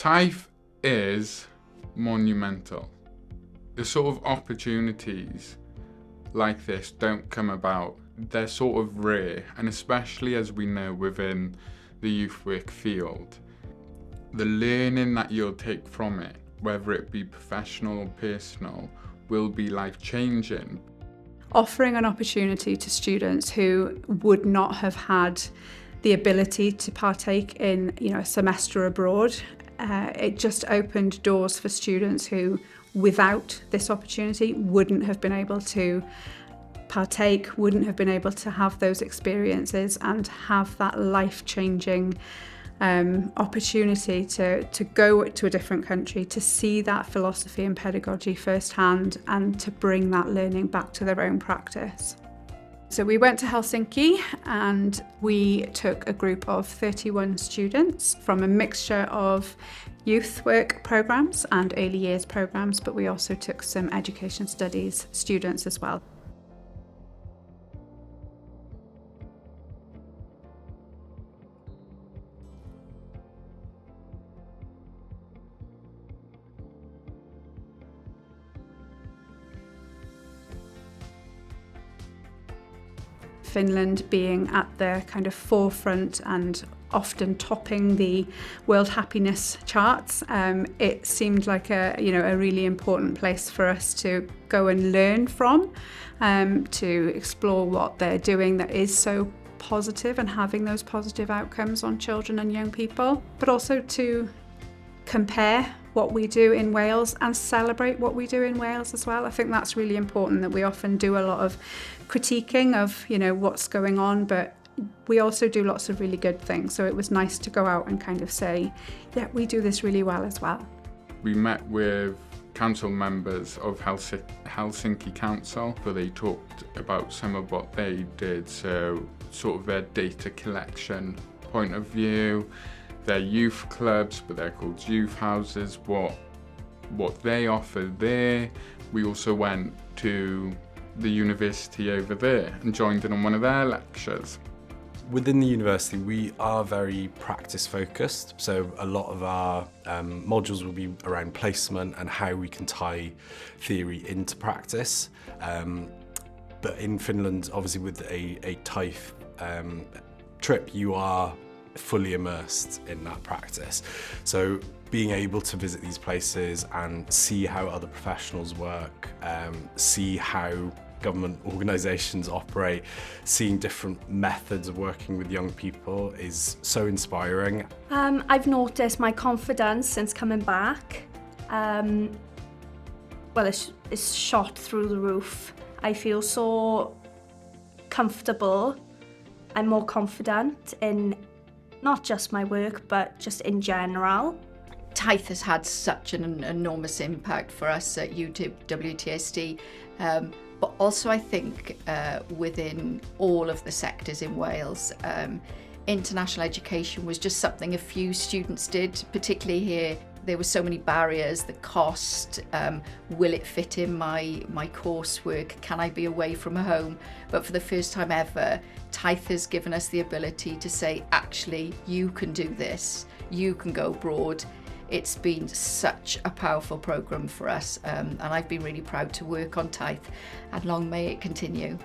TIFE is monumental. The sort of opportunities like this don't come about. They're sort of rare, and especially as we know within the youth work field, the learning that you'll take from it, whether it be professional or personal, will be life-changing. Offering an opportunity to students who would not have had the ability to partake in, a semester abroad, it just opened doors for students who, without this opportunity, wouldn't have been able to partake, wouldn't have been able to have those experiences and have that life-changing opportunity to go to a different country, to see that philosophy and pedagogy firsthand, and to bring that learning back to their own practice. So we went to Helsinki and we took a group of 31 students from a mixture of youth work programmes and early years programmes, but we also took some education studies students as well. Finland being at the kind of forefront and often topping the World Happiness charts, it seemed like a really important place for us to go and learn from, to explore what they're doing that is so positive and having those positive outcomes on children and young people, but also to compare what we do in Wales and celebrate what we do in Wales as well. I think that's really important, that we often do a lot of critiquing of, what's going on, but we also do lots of really good things. So it was nice to go out and kind of say, yeah, we do this really well as well. We met with council members of Helsinki Council, where they talked about some of what they did, so sort of their data collection point of view, their youth clubs, but they're called youth houses, what they offer there. We also went to the university over there and joined in on one of their lectures. Within the university, we are very practice focused, so a lot of our modules will be around placement and how we can tie theory into practice. But in Finland, obviously with a TIFE trip, you are fully immersed in that practice. So being able to visit these places and see how other professionals work, see how government organisations operate, seeing different methods of working with young people is so inspiring. I've noticed my confidence since coming back. It's shot through the roof. I feel so comfortable. I'm more confident in not just my work, but just in general. TIFE has had such an enormous impact for us at WTSD, but also I think within all of the sectors in Wales. International education was just something a few students did, particularly here. There were so many barriers, the cost, will it fit in my coursework, can I be away from home? But for the first time ever, TIFE has given us the ability to say, actually, you can do this, you can go abroad. It's been such a powerful programme for us, and I've been really proud to work on TIFE, and long may it continue.